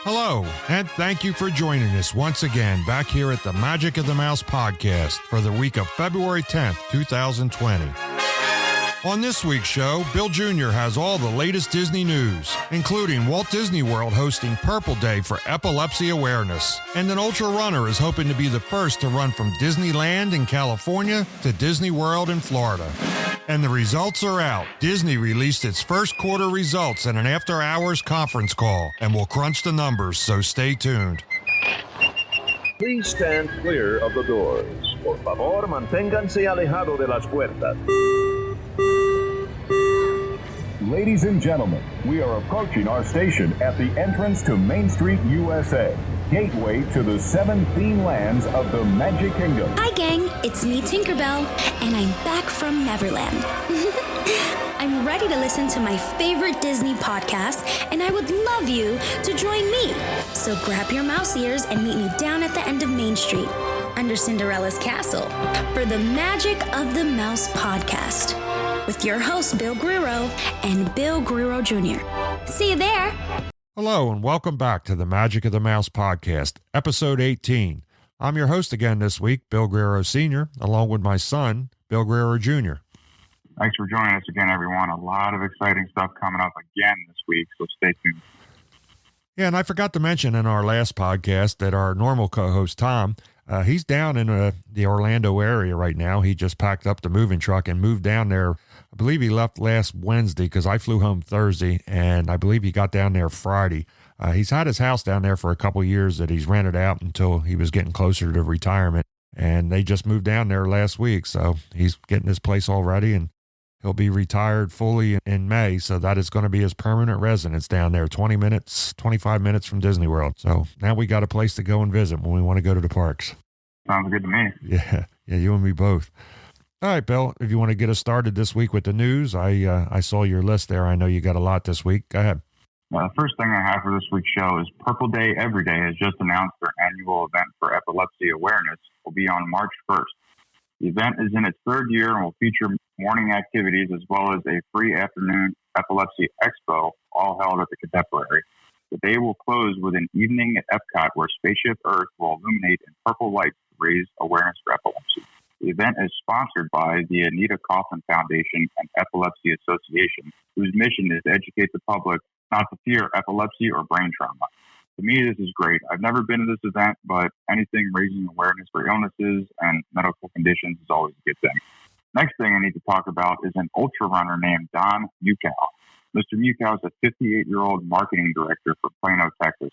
Hello, and thank you for joining us once again back here at the Magic of the Mouse podcast for the week of February 10th, 2020. On this week's show, Bill Jr. has all the latest Disney news, including Walt Disney World hosting Purple Day for Epilepsy Awareness, and an ultra runner is hoping to be the first to run from Disneyland in California to Disney World in Florida. And the results are out. Disney released its first quarter results in an after-hours conference call, and we'll crunch the numbers, so stay tuned. Please stand clear of the doors. Por favor, manténganse alejado de las puertas. Ladies and gentlemen, we are approaching our station at the entrance to Main Street, USA, gateway to the 7 theme lands of the Magic Kingdom. Hi gang, it's me Tinkerbell, and I'm back from Neverland. I'm ready to listen to my favorite Disney podcast, and I would love you to join me. So grab your mouse ears and meet me down at the end of Main Street, under Cinderella's castle, for the Magic of the Mouse podcast, with your host Bill Guerrero and Bill Guerrero Jr. See you there. Hello, and welcome back to the Magic of the Mouse podcast, episode 18. I'm your host again this week, Bill Guerrero Sr., along with my son, Bill Guerrero Jr. Thanks for joining us again, everyone. A lot of exciting stuff coming up again this week, so stay tuned. Yeah, and I forgot to mention in our last podcast that our normal co-host, Tom, he's down in the Orlando area right now. He just packed up the moving truck and moved down there. I believe he left last Wednesday because I flew home Thursday, and I believe he got down there Friday. He's had his house down there for a couple of years that he's rented out until he was getting closer to retirement, and they just moved down there last week, so he's getting his place all ready, and he'll be retired fully in May, so that is going to be his permanent residence down there, 25 minutes from Disney World. So now we got a place to go and visit when we want to go to the parks. Sounds good to me. Yeah, you and me both. All right, Bill, if you want to get us started this week with the news, I saw your list there. I know you got a lot this week. Go ahead. The first thing I have for this week's show is Purple Day Every Day has just announced their annual event for Epilepsy Awareness will be on March 1st. The event is in its third year and will feature morning activities as well as a free afternoon epilepsy expo, all held at the Contemporary. The day will close with an evening at Epcot where Spaceship Earth will illuminate in purple lights to raise awareness for epilepsy. The event is sponsored by the Anita Kaufman Foundation and Epilepsy Association, whose mission is to educate the public not to fear epilepsy or brain trauma. To me, this is great. I've never been to this event, but anything raising awareness for illnesses and medical conditions is always a good thing. Next thing I need to talk about is an ultra runner named Don Mukow. Mr. Mukow is a 58-year-old marketing director for Plano, Texas.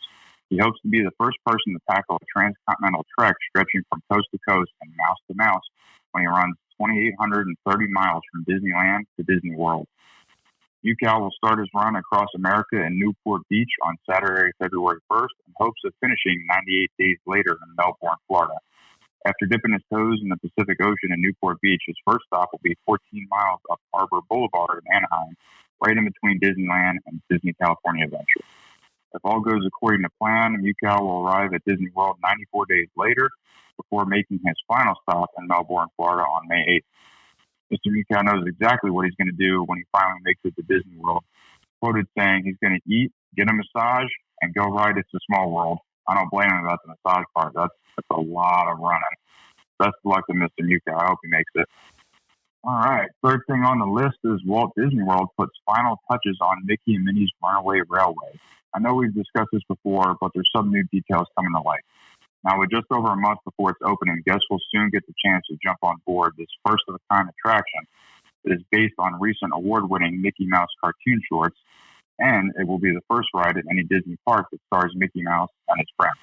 He hopes to be the first person to tackle a transcontinental trek stretching from coast to coast and mouse to mouse when he runs 2,830 miles from Disneyland to Disney World. Mukow will start his run across America in Newport Beach on Saturday, February 1st, and hopes of finishing 98 days later in Melbourne, Florida. After dipping his toes in the Pacific Ocean in Newport Beach, his first stop will be 14 miles up Harbor Boulevard in Anaheim, right in between Disneyland and Disney California Adventure. If all goes according to plan, Mukow will arrive at Disney World 94 days later before making his final stop in Melbourne, Florida on May 8th. Mr. Mukow knows exactly what he's going to do when he finally makes it to Disney World. Quoted saying he's going to eat, get a massage, and go ride It's a Small World. I don't blame him about the massage part. That's a lot of running. Best of luck to Mr. Mukow. I hope he makes it. All right. Third thing on the list is Walt Disney World puts final touches on Mickey and Minnie's Runaway Railway. I know we've discussed this before, but there's some new details coming to light. Now, with just over a month before its opening, guests will soon get the chance to jump on board this first-of-a-kind attraction that is based on recent award-winning Mickey Mouse cartoon shorts, and it will be the first ride at any Disney park that stars Mickey Mouse and his friends.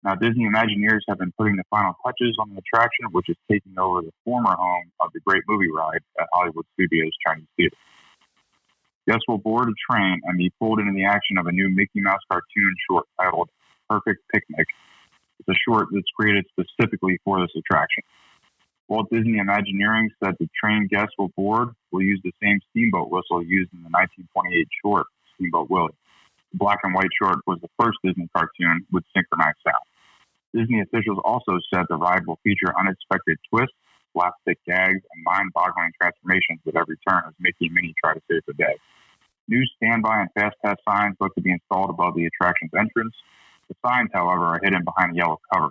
Now, Disney Imagineers have been putting the final touches on the attraction, which is taking over the former home of the Great Movie Ride at Hollywood Studios Chinese Theater. Guests will board a train and be pulled into the action of a new Mickey Mouse cartoon short titled Perfect Picnic. It's a short that's created specifically for this attraction. Walt Disney Imagineering said the train guests will board will use the same steamboat whistle used in the 1928 short Steamboat Willie. The black and white short was the first Disney cartoon with synchronized sound. Disney officials also said the ride will feature unexpected twists, slapstick gags, and mind-boggling transformations at every turn as Mickey and Minnie try to save the day. New standby and fast pass signs look to be installed above the attraction's entrance. The signs, however, are hidden behind a yellow cover.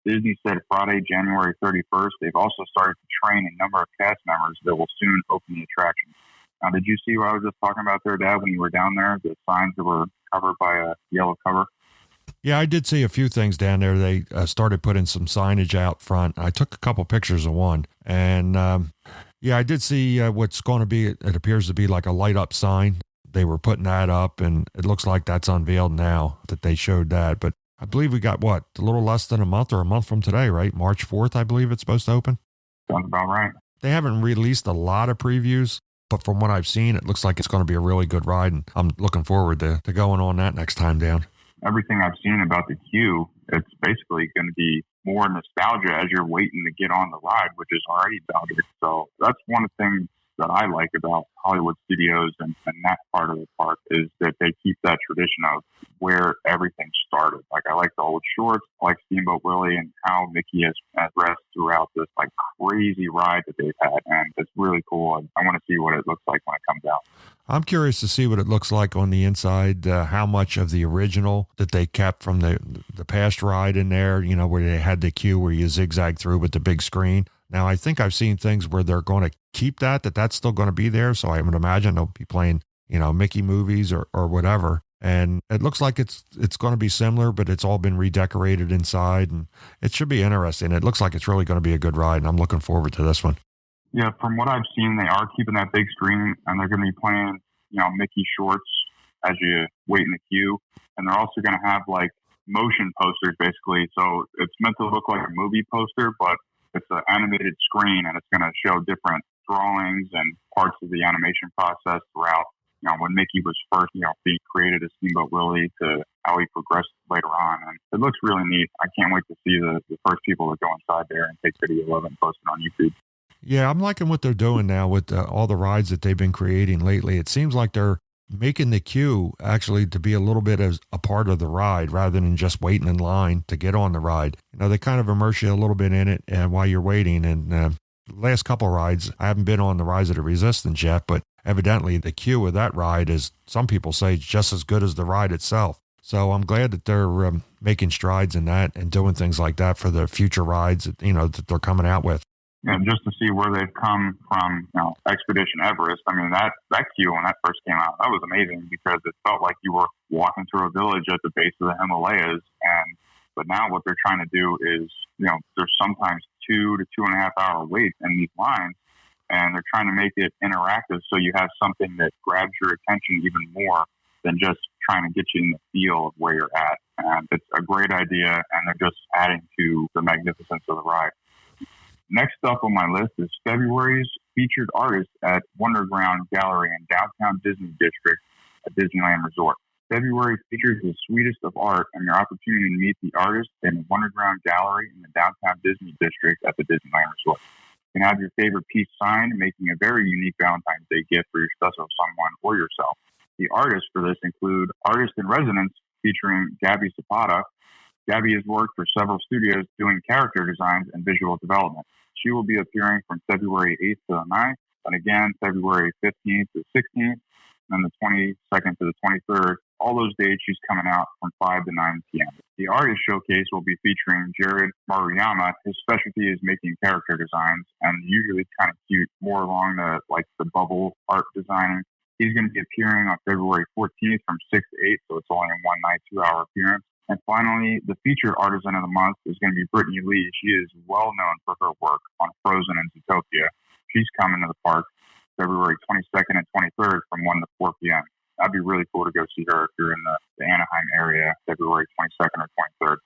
Disney said Friday, January 31st, they've also started to train a number of cast members that will soon open the attraction. Now, did you see what I was just talking about there, Dad, when you were down there, the signs that were covered by a yellow cover? Yeah, I did see a few things down there. They started putting some signage out front. I took a couple pictures of one. And, yeah, I did see what's going to be, it appears to be like a light-up sign. They were putting that up, and it looks like that's unveiled now that they showed that. But I believe we got, a little less than a month or a month from today, right? March 4th, I believe it's supposed to open. Sounds about right. They haven't released a lot of previews, but from what I've seen, it looks like it's going to be a really good ride, and I'm looking forward to going on that next time down. Everything I've seen about the queue, it's basically going to be more nostalgia as you're waiting to get on the ride, which is already nostalgic. So that's one of the things that I like about Hollywood Studios and that part of the park is that they keep that tradition of where everything started. Like, I like the old shorts, I like Steamboat Willie and how Mickey has dressed throughout this like crazy ride that they've had. And it's really cool. I want to see what it looks like when it comes out. I'm curious to see what it looks like on the inside, how much of the original that they kept from the past ride in there, where they had the queue where you zigzag through with the big screen. Now, I think I've seen things where they're going to keep that's still going to be there. So I would imagine they'll be playing, Mickey movies or whatever. And it looks like it's going to be similar, but it's all been redecorated inside, and it should be interesting. It looks like it's really going to be a good ride, and I'm looking forward to this one. Yeah, from what I've seen, they are keeping that big screen, and they're going to be playing, Mickey shorts as you wait in the queue. And they're also going to have like motion posters, basically. So it's meant to look like a movie poster, but it's an animated screen, and it's going to show different drawings and parts of the animation process throughout, when Mickey was first, being created as Steamboat Willie to how he progressed later on. And it looks really neat. I can't wait to see the first people that go inside there and take video of it and post it on YouTube. Yeah, I'm liking what they're doing now with all the rides that they've been creating lately. It seems like they're making the queue actually to be a little bit as a part of the ride rather than just waiting in line to get on the ride. They kind of immerse you a little bit in it while you're waiting. And the last couple rides, I haven't been on the Rise of the Resistance yet, but evidently the queue of that ride is, some people say, just as good as the ride itself. So I'm glad that they're making strides in that and doing things like that for the future rides that, that they're coming out with. Yeah, just to see where they've come from, Expedition Everest. I mean, that queue when that first came out, that was amazing because it felt like you were walking through a village at the base of the Himalayas. But now what they're trying to do is, there's sometimes 2 to 2.5 hour waits in these lines, and they're trying to make it interactive so you have something that grabs your attention even more than just trying to get you in the feel of where you're at. And it's a great idea, and they're just adding to the magnificence of the ride. Next up on my list is February's featured artist at Wonderground Gallery in downtown Disney District at Disneyland Resort. February features the sweetest of art and your opportunity to meet the artist in Wonderground Gallery in the downtown Disney District at the Disneyland Resort. You can have your favorite piece signed, making a very unique Valentine's Day gift for your special someone or yourself. The artists for this include Artist in Residence featuring Gabby Zapata. Gabby has worked for several studios doing character designs and visual development. She will be appearing from February 8th to the 9th, and again February 15th to 16th, and the 22nd to the 23rd. All those dates she's coming out from 5 to 9 p.m. The artist showcase will be featuring Jared Maruyama. His specialty is making character designs, and usually kind of cute, more along the bubble art designing. He's going to be appearing on February 14th from 6 to 8, so it's only a one night, 2-hour appearance. And finally, the featured artisan of the month is going to be Brittany Lee. She is well known for her work on Frozen and Zootopia. She's coming to the park February 22nd and 23rd from 1 to 4 p.m. That'd be really cool to go see her if you're in the Anaheim area, February 22nd or 23rd.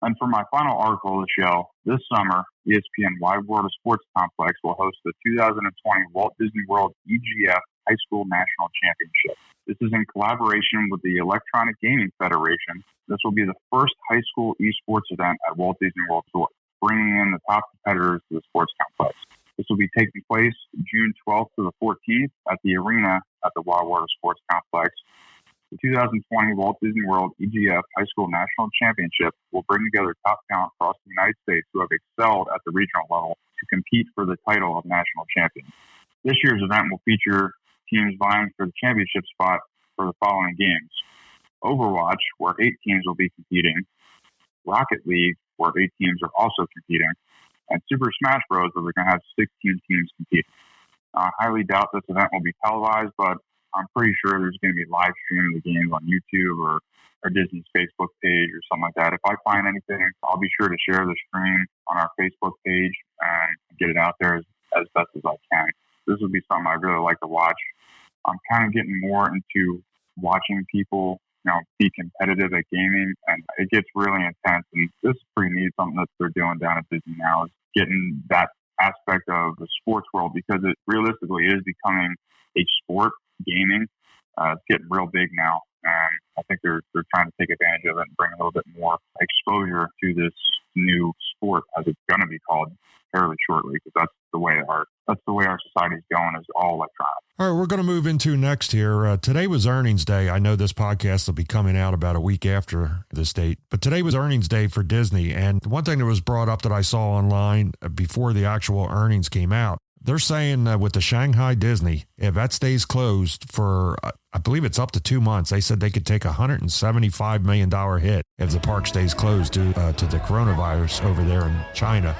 And for my final article of the show, this summer, ESPN Wide World of Sports Complex will host the 2020 Walt Disney World EGF High School National Championship. This is in collaboration with the Electronic Gaming Federation. This will be the first high school esports event at Walt Disney World Resort, bringing in the top competitors to the sports complex. This will be taking place June 12th to the 14th at the arena at the Wide World of Sports Complex. The 2020 Walt Disney World EGF High School National Championship will bring together top talent across the United States who have excelled at the regional level to compete for the title of national champion. This year's event will feature teams vying for the championship spot for the following games. Overwatch, where 8 teams will be competing. Rocket League, where 8 teams are also competing. And Super Smash Bros., where we're going to have 16 teams competing. I highly doubt this event will be televised, but I'm pretty sure there's going to be live streaming the games on YouTube or Disney's Facebook page or something like that. If I find anything, I'll be sure to share the stream on our Facebook page and get it out there as best as I can. This would be something I really like to watch. I'm kind of getting more into watching people, be competitive at gaming, and it gets really intense. And this is pretty neat, something that they're doing down at Disney now, is getting that aspect of the sports world, because it realistically is becoming a sport, gaming. It's getting real big now, and I think they're trying to take advantage of it and bring a little bit more exposure to this new sport, as it's going to be called fairly shortly, because that's the way our society is going, is all electronic. All right, we're going to move into next here. Today was earnings day. I know this podcast will be coming out about a week after this date, but today was earnings day for Disney. And one thing that was brought up that I saw online before the actual earnings came out, they're saying with the Shanghai Disney, if that stays closed for, I believe it's up to 2 months, they said they could take $175 million hit if the park stays closed due to the coronavirus over there in China.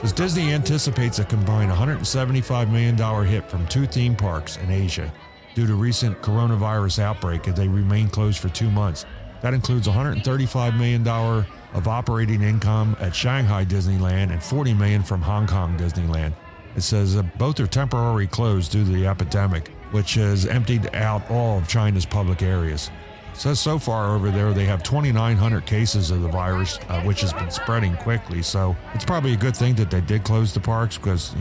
As Disney anticipates a combined $175 million hit from 2 theme parks in Asia due to recent coronavirus outbreak as they remain closed for 2 months. That includes $135 million of operating income at Shanghai Disneyland and $40 million from Hong Kong Disneyland. It says both are temporarily closed due to the epidemic, which has emptied out all of China's public areas. It says so far over there they have 2,900 cases of the virus, which has been spreading quickly. So it's probably a good thing that they did close the parks because,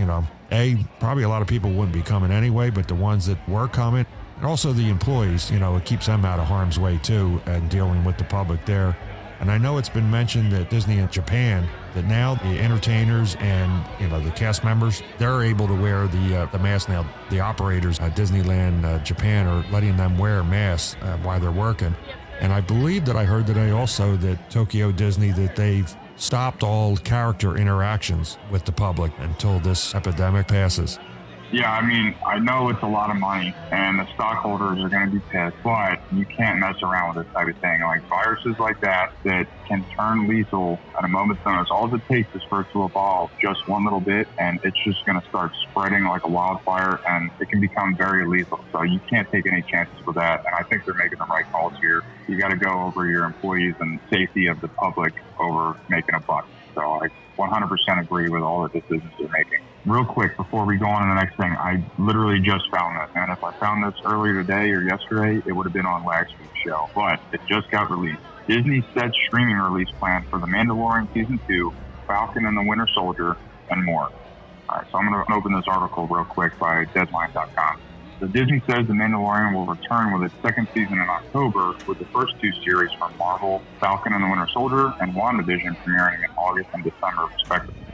probably a lot of people wouldn't be coming anyway, but the ones that were coming, and also the employees, it keeps them out of harm's way too and dealing with the public there. And I know it's been mentioned that Disney in Japan, that now the entertainers and, the cast members, they're able to wear the mask now. The operators at Disneyland Japan are letting them wear masks while they're working. And I believe that I heard today also that Tokyo Disney, that they've stopped all character interactions with the public until this epidemic passes. Yeah, I know it's a lot of money, and the stockholders are going to be pissed, but you can't mess around with this type of thing. Like viruses like that can turn lethal at a moment's notice. All it takes is for it to evolve just one little bit, and it's just going to start spreading like a wildfire, and it can become very lethal. So you can't take any chances with that, and I think they're making the right calls here. You got to go over your employees and safety of the public over making a buck. So I 100% agree with all the decisions they're making. Real quick, before we go on to the next thing, I literally just found this. And if I found this earlier today or yesterday, it would have been on last week's show. But it just got released. Disney sets streaming release plan for The Mandalorian Season 2, Falcon and the Winter Soldier, and more. All right, so I'm going to open this article real quick by Deadline.com. So Disney says The Mandalorian will return with its second season in October, with the first 2 series from Marvel, Falcon and the Winter Soldier, and WandaVision premiering in August and December, respectively.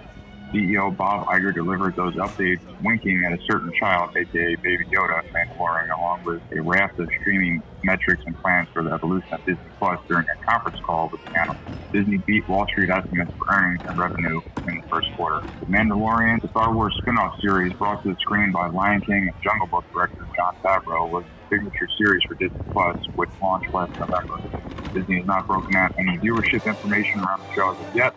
CEO Bob Iger delivered those updates, winking at a certain child, aka Baby Yoda, Mandalorian, along with a raft of streaming metrics and plans for the evolution of Disney Plus during a conference call with the analysts. Disney beat Wall Street estimates for earnings and revenue in the first quarter. The Mandalorian, the Star Wars spin-off series brought to the screen by Lion King and Jungle Book director Jon Favreau, was the signature series for Disney Plus, which launched last November. Disney has not broken out any viewership information around the show as of yet.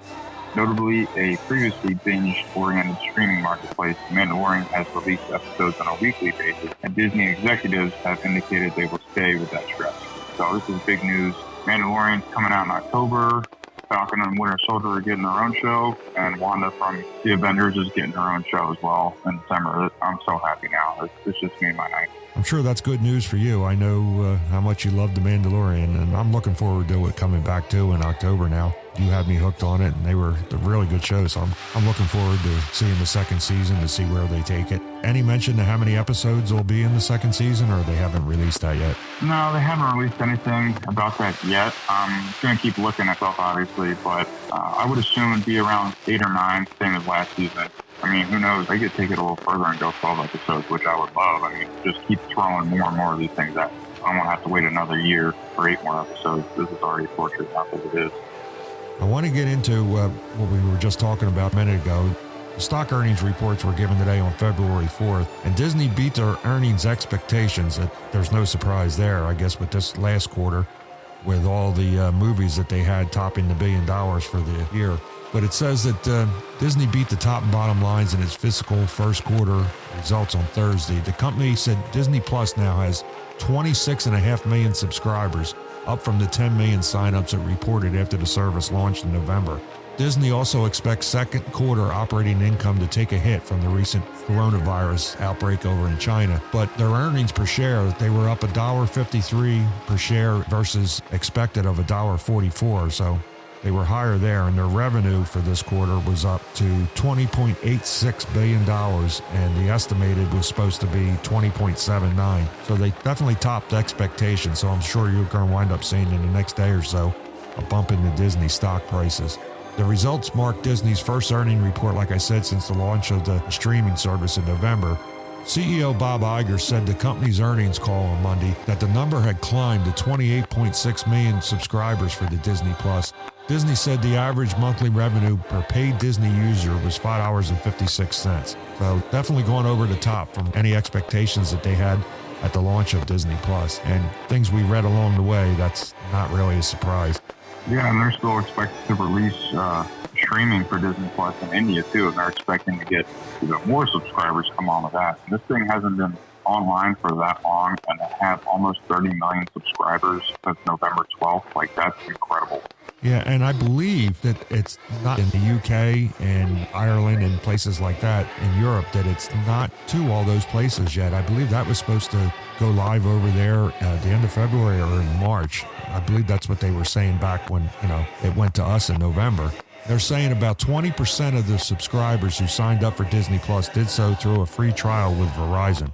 Notably, a previously binge-oriented streaming marketplace, Mandalorian has released episodes on a weekly basis, and Disney executives have indicated they will stay with that strategy. So this is big news. Mandalorian coming out in October. Falcon and Winter Soldier are getting their own show, and Wanda from the Avengers is getting her own show as well in December. I'm so happy now. It's just made my night. I'm sure that's good news for you. I know how much you love The Mandalorian, and I'm looking forward to it coming back too in October now. You had me hooked on it, and they're really good shows. So I'm looking forward to seeing the second season to see where they take it. Any mention to how many episodes will be in the second season, or they haven't released that yet? No, they haven't released anything about that yet. I'm going to keep looking at stuff, obviously, but I would assume it'd be around 8 or 9, same as last season. Who knows? They could take it a little further and go 12 episodes, which I would love. Just keep throwing more and more of these things out. I don't want to have to wait another year for 8 more episodes. This is already torture enough as it is. I want to get into what we were just talking about a minute ago. Stock earnings reports were given today on February 4th, and Disney beat their earnings expectations. There's no surprise there, I guess, with this last quarter, with all the movies that they had topping the $1 billion for the year. But it says that Disney beat the top and bottom lines in its fiscal first quarter results on Thursday. The company said Disney Plus now has 26.5 million subscribers, up from the 10 million signups it reported after the service launched in November. Disney also expects second quarter operating income to take a hit from the recent coronavirus outbreak over in China, but their earnings per share, they were up $1.53 per share versus expected of $1.44, so they were higher there, and their revenue for this quarter was up to $20.86 billion, and the estimated was supposed to be $20.79. So they definitely topped expectations, so I'm sure you're going to wind up seeing in the next day or so a bump in the Disney stock prices. The results mark Disney's first earning report, like I said, since the launch of the streaming service in November. CEO Bob Iger said the company's earnings call on Monday that the number had climbed to 28.6 million subscribers for the Disney Plus. Disney said the average monthly revenue per paid Disney user was $5.56. So definitely going over the top from any expectations that they had at the launch of Disney Plus. And things we read along the way, that's not really a surprise. Yeah, and they're still expected to release streaming for Disney Plus in India too, and they're expecting to get even more subscribers come on with that. And this thing hasn't been online for that long, and they have almost 30 million subscribers since November 12th. Like, that's incredible. Yeah, and I believe that it's not in the UK and Ireland and places like that in Europe, that it's not to all those places yet. I believe that was supposed to go live over there at the end of February or in March. I believe that's what they were saying back when, it went to us in November. They're saying about 20% of the subscribers who signed up for Disney Plus did so through a free trial with Verizon.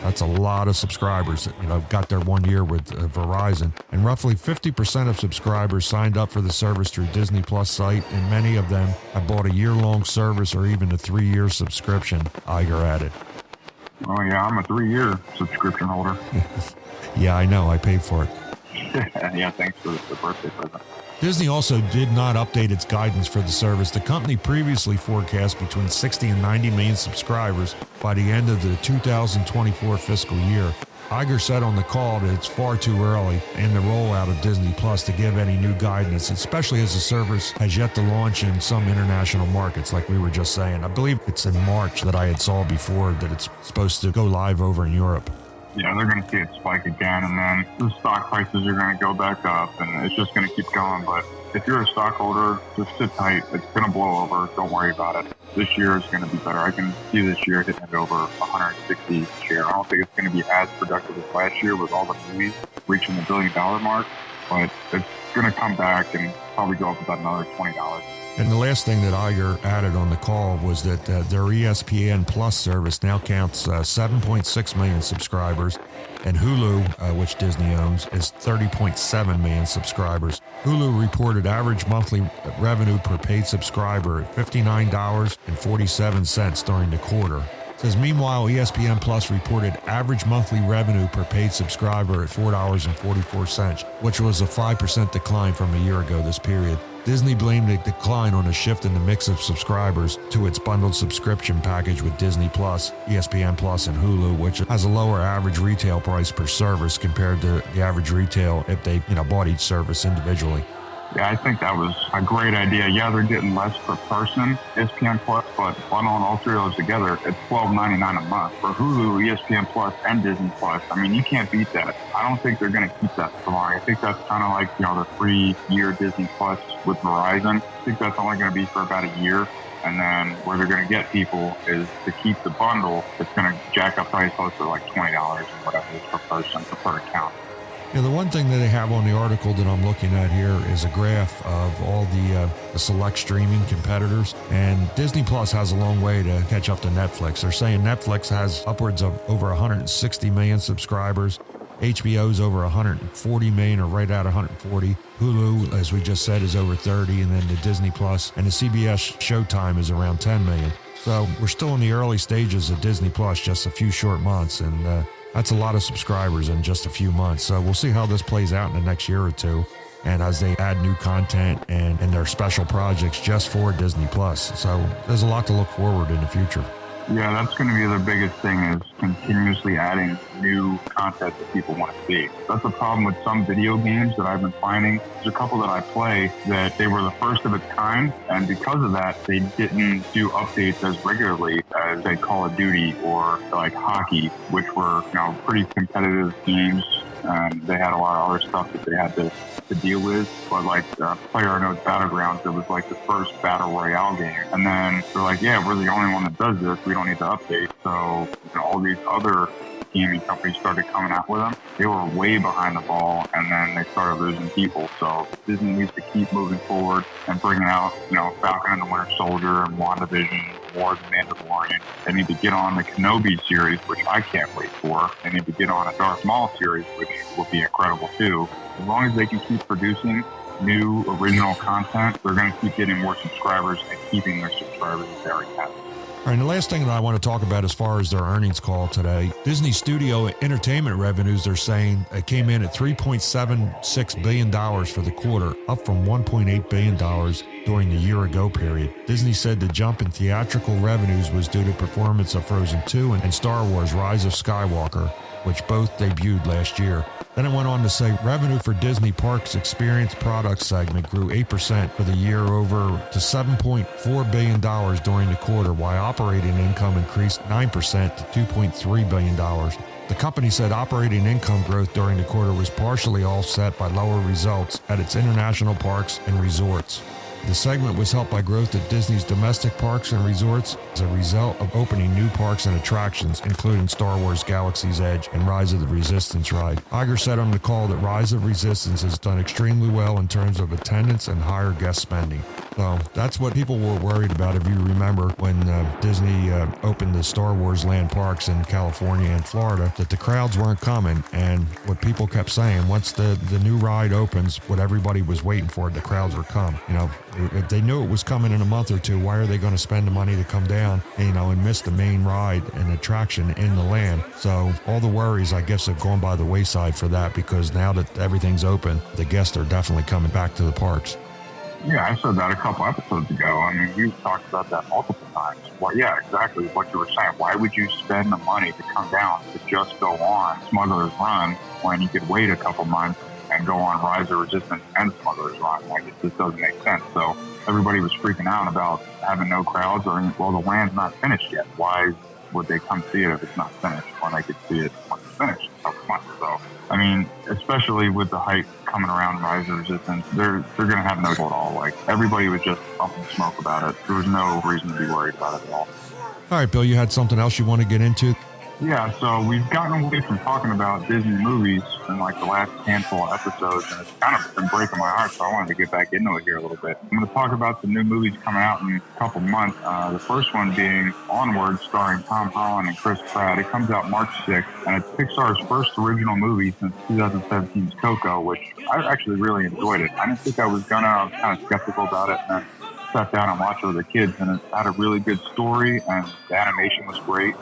That's a lot of subscribers that, got their 1 year with Verizon. And roughly 50% of subscribers signed up for the service through Disney Plus site, and many of them have bought a year-long service or even a 3-year subscription, Iger added. Oh, yeah, I'm a 3-year subscription holder. Yeah, I know. I paid for it. Yeah, thanks for the birthday present. Disney also did not update its guidance for the service. The company previously forecast between 60 and 90 million subscribers by the end of the 2024 fiscal year. Iger said on the call that it's far too early in the rollout of Disney Plus to give any new guidance, especially as the service has yet to launch in some international markets, like we were just saying. I believe it's in March that I had saw before that it's supposed to go live over in Europe. Yeah, they're going to see it spike again, and then the stock prices are going to go back up, and it's just going to keep going. But if you're a stockholder, just sit tight. It's going to blow over. Don't worry about it. This year is going to be better. I can see this year hitting it over 160 share. I don't think it's going to be as productive as last year with all the movies reaching the $1 billion mark, but it's going to come back and probably go up about another $20. And the last thing that Iger added on the call was that their ESPN Plus service now counts 7.6 million subscribers, and Hulu, which Disney owns, is 30.7 million subscribers. Hulu reported average monthly revenue per paid subscriber at $59.47 during the quarter. It says, meanwhile, ESPN Plus reported average monthly revenue per paid subscriber at $4.44, which was a 5% decline from a year ago this period. Disney blamed the decline on a shift in the mix of subscribers to its bundled subscription package with Disney Plus, ESPN Plus, and Hulu, which has a lower average retail price per service compared to the average retail if they, bought each service individually. Yeah, I think that was a great idea. Yeah, they're getting less per person, ESPN Plus, but bundling all three of those together, it's $12.99 a month. For Hulu, ESPN Plus, and Disney Plus, you can't beat that. I don't think they're going to keep that for long. I think that's kind of like, the 3-year Disney Plus with Verizon. I think that's only going to be for about a year. And then where they're going to get people is to keep the bundle. It's going to jack up price close to like $20 or whatever it is per person, per account. Yeah, the one thing that they have on the article that I'm looking at here is a graph of all the select streaming competitors, and Disney Plus has a long way to catch up to Netflix. They're saying Netflix has upwards of over 160 million subscribers. HBO's over 140 million, or right at 140. Hulu, as we just said, is over 30, and then the Disney Plus and the CBS Showtime is around 10 million. So we're still in the early stages of Disney Plus, just a few short months, and that's a lot of subscribers in just a few months. So we'll see how this plays out in the next year or two. and as they add new content and their special projects just for Disney Plus. So there's a lot to look forward in the future. Yeah, that's going to be the biggest thing, is continuously adding new content that people want to see. That's the problem with some video games that I've been finding. There's a couple that I play that they were the first of its kind, and because of that, they didn't do updates as regularly as, say, Call of Duty or like hockey, which were, pretty competitive games. They had a lot of other stuff that they had to deal with, but like PlayerUnknown's Battlegrounds, it was like the first battle royale game, and then they're like, yeah, we're the only one that does this, we don't need to update. So all these other gaming companies started coming out with them. They were way behind the ball, and then they started losing people. So Disney needs to keep moving forward and bringing out, Falcon and the Winter Soldier and WandaVision, more of the Mandalorian. They need to get on the Kenobi series, which I can't wait for. They need to get on a Darth Maul series, which will be incredible too. As long as they can keep producing new original content, they're going to keep getting more subscribers and keeping their subscribers as they already have. All right, and the last thing that I want to talk about as far as their earnings call today, Disney Studio Entertainment revenues, they're saying it came in at $3.76 billion for the quarter, up from $1.8 billion during the year-ago period. Disney said the jump in theatrical revenues was due to performance of Frozen 2 and Star Wars Rise of Skywalker, which both debuted last year. Then it went on to say revenue for Disney Parks Experience Products segment grew 8% for the year over to $7.4 billion during the quarter, while operating income increased 9% to $2.3 billion. The company said operating income growth during the quarter was partially offset by lower results at its international parks and resorts. The segment was helped by growth at Disney's domestic parks and resorts as a result of opening new parks and attractions, including Star Wars Galaxy's Edge and Rise of the Resistance ride. Iger said on the call that Rise of Resistance has done extremely well in terms of attendance and higher guest spending. So that's what people were worried about, if you remember, when Disney opened the Star Wars land parks in California and Florida, that the crowds weren't coming. And what people kept saying, once the new ride opens, what everybody was waiting for, the crowds would come. If they knew it was coming in a month or two, why are they going to spend the money to come down, and miss the main ride and attraction in the land? So all the worries, I guess, have gone by the wayside for that, because now that everything's open, the guests are definitely coming back to the parks. Yeah, I said that a couple episodes ago. I mean, you've talked about that multiple times. Well, yeah, exactly what you were saying. Why would you spend the money to come down to just go on Smuggler's Run when you could wait a couple months and go on Rise of Resistance and Smuggler's Run? Like, it just doesn't make sense. So everybody was freaking out about having no crowds, or, well, the land's not finished yet. Why would they come see it if it's not finished when they could see it when it's finished? So, I mean, especially with the hype coming around Rise of Resistance, they're going to have no at all. Like, everybody was just up in smoke about it. There was no reason to be worried about it at all. All right, Bill, you had something else you want to get into? Yeah, so we've gotten away from talking about Disney movies in like the last handful of episodes, and it's kind of been breaking my heart, so I wanted to get back into it here a little bit. I'm going to talk about some new movies coming out in a couple months. The first one being Onward, starring Tom Holland and Chris Pratt. It comes out March 6th, and it's Pixar's first original movie since 2017's Coco, which I actually really enjoyed it. I didn't think I was gonna. I was kind of skeptical about it, and then sat down and watched it with the kids, and it had a really good story, and the animation was great,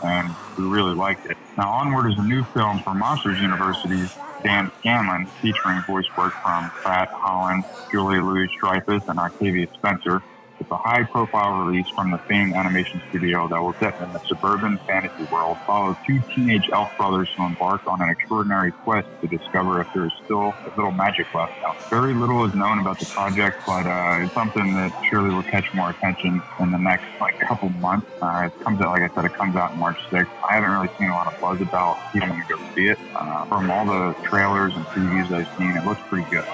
and we really liked it. Now, Onward is a new film for Monsters University's Dan Scanlon, featuring voice work from Pratt, Holland, Julia Louis-Dreyfus, and Octavia Spencer. It's a high-profile release from the famed animation studio that will set in the suburban fantasy world, follow two teenage elf brothers who embark on an extraordinary quest to discover if there is still a little magic left. Now, very little is known about the project, but it's something that surely will catch more attention in the next couple months. It comes out, like I said, it comes out March 6th. I haven't really seen a lot of buzz about people to go see it. From all the trailers and previews I've seen, it looks pretty good.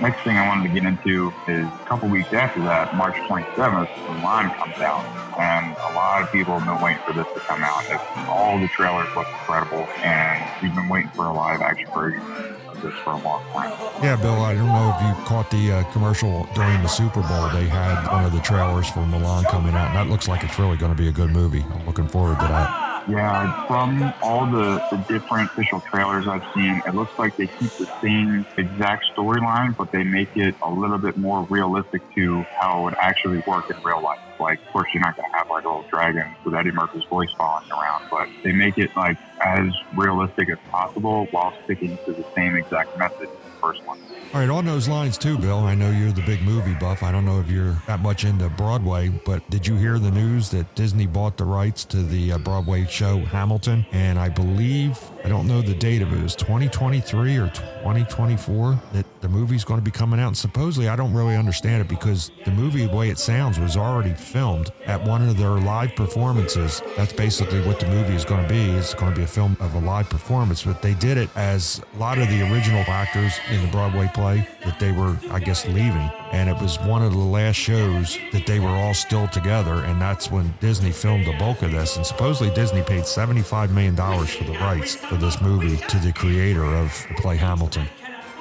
Next thing I wanted to get into is a couple weeks after that, March 27th, Mulan comes out. And a lot of people have been waiting for this to come out. All the trailers look incredible, and we've been waiting for a live action version of this for a long time. Yeah, Bill, I don't know if you caught the commercial during the Super Bowl. They had one of the trailers for Mulan coming out, and that looks like it's really going to be a good movie. I'm looking forward to that. Yeah, from all the different official trailers I've seen, it looks like they keep the same exact storyline, but they make it a little bit more realistic to how it would actually work in real life. Like, of course, you're not going to have like a little dragon with Eddie Murphy's voice following around, but they make it like as realistic as possible while sticking to the same exact message as the first one. All right, on those lines too, Bill, I know you're the big movie buff. I don't know if you're that much into Broadway, but did you hear the news that Disney bought the rights to the Broadway show Hamilton? And I believe, I don't know the date of it, it was 2023 or 2024 that the movie's going to be coming out. And supposedly, I don't really understand it because the movie, the way it sounds, was already filmed at one of their live performances. That's basically what the movie is going to be. It's going to be a film of a live performance, but they did it as a lot of the original actors in the Broadway play that they were, I guess, leaving. And it was one of the last shows that they were all still together, and that's when Disney filmed the bulk of this. And supposedly Disney paid $75 million for the rights for this movie to the creator of the play Hamilton.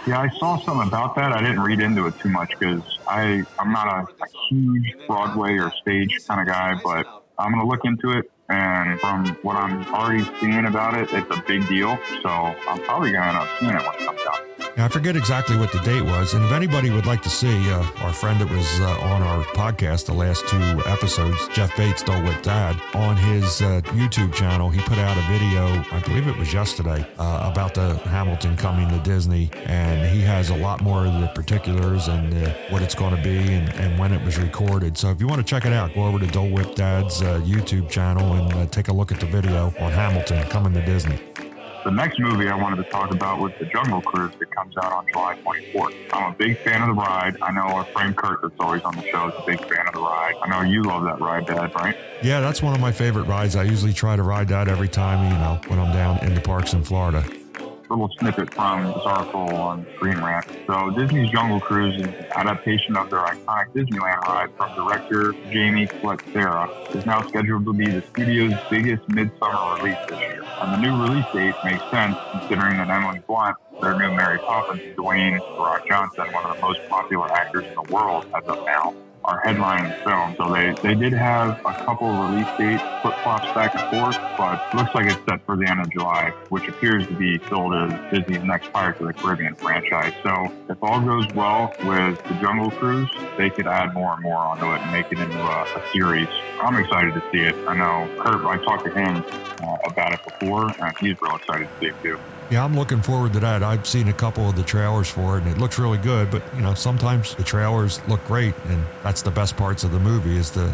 Yeah, I saw something about that. I didn't read into it too much because I'm not a huge Broadway or stage kind of guy, but I'm going to look into it. And from what I'm already seeing about it, it's a big deal. So I'm probably going to end up seeing it when it comes out. Yeah, I forget exactly what the date was. And if anybody would like to see our friend that was on our podcast the last 2 episodes, Jeff Bates, Dole Whip Dad, on his YouTube channel, he put out a video, I believe it was yesterday, about the Hamilton coming to Disney. And he has a lot more of the particulars and what it's going to be and when it was recorded. So if you want to check it out, go over to Dole Whip Dad's YouTube channel and take a look at the video on Hamilton coming to Disney. The next movie I wanted to talk about was The Jungle Cruise that comes out on July 24th. I'm a big fan of the ride. I know our friend Kurt that's always on the show is a big fan of the ride. I know you love that ride, Dad, right? Yeah, that's one of my favorite rides. I usually try to ride that every time, when I'm down in the parks in Florida. Little snippet from this article on Green Rant. So Disney's Jungle Cruise is an adaptation of their iconic Disneyland ride from director Jamie Fletzera. Is now scheduled to be the studio's biggest midsummer release this year. And the new release date makes sense considering that Emily Blunt, their new Mary Poppins, Dwayne "The Rock" Johnson, one of the most popular actors in the world as of now, are headlining the film. So they did have a couple release dates, flip-flops back and forth, but it looks like it's set for the end of July, which appears to be billed as Disney's next Pirates of the Caribbean franchise. So if all goes well with the Jungle Cruise, they could add more and more onto it and make it into a series. I'm excited to see it. I know Kurt, I talked to him about it before, and he's real excited to see it too. Yeah, I'm looking forward to that. I've seen a couple of the trailers for it, and it looks really good. But, sometimes the trailers look great, and that's the best parts of the movie is the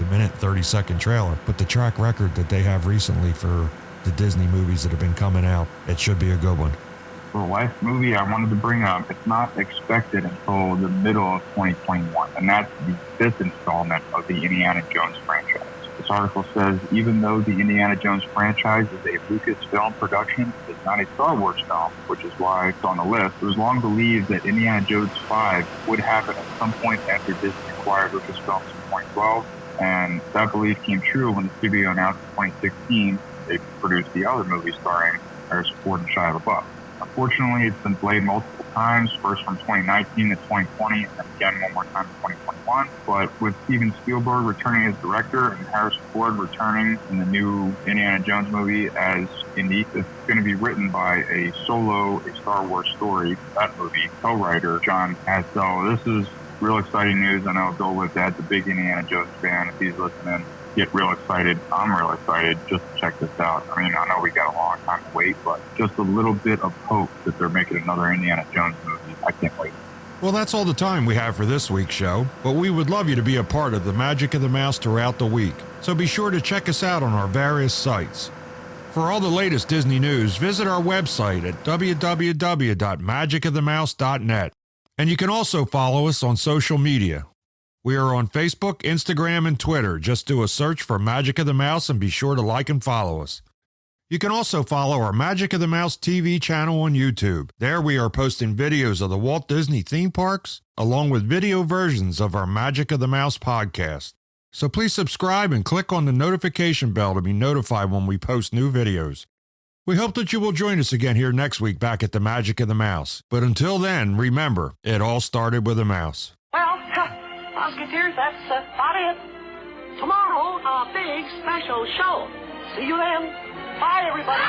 minute, 30-second trailer. But the track record that they have recently for the Disney movies that have been coming out, it should be a good one. The last movie I wanted to bring up, it's not expected until the middle of 2021, and that's the 5th installment of the Indiana Jones franchise. This article says, even though the Indiana Jones franchise is a Lucasfilm production, it's not a Star Wars film, which is why it's on the list. It was long believed that Indiana Jones 5 would happen at some point after Disney acquired Lucasfilm in 2012, and that belief came true when the studio announced in 2016 they produced the other movie starring Harrison Ford and Shia LaBeouf. Unfortunately, it's been delayed multiple times, first from 2019 to 2020, and then again one more time in 2021. But with Steven Spielberg returning as director and Harrison Ford returning in the new Indiana Jones movie as Indy, it's going to be written by a Star Wars story, that movie, co-writer John Hassel. This is real exciting news. I know Bill Whip Dad's a big Indiana Jones fan. If he's listening, get real excited. I'm real excited just to check this out. I mean, I know we got a long time to wait, but just a little bit of hope that they're making another Indiana Jones movie. I can't wait. Well, that's all the time we have for this week's show, but we would love you to be a part of the Magic of the Mouse throughout the week. So be sure to check us out on our various sites. For all the latest Disney news, visit our website at www.magicofthemouse.net. And you can also follow us on social media. We are on Facebook, Instagram, and Twitter. Just do a search for Magic of the Mouse and be sure to like and follow us. You can also follow our Magic of the Mouse TV channel on YouTube. There we are posting videos of the Walt Disney theme parks, along with video versions of our Magic of the Mouse podcast. So please subscribe and click on the notification bell to be notified when we post new videos. We hope that you will join us again here next week back at the Magic of the Mouse. But until then, remember, it all started with a mouse. Well, Musketeers, that's about it. Tomorrow, a big special show. See you then. Bye, everybody.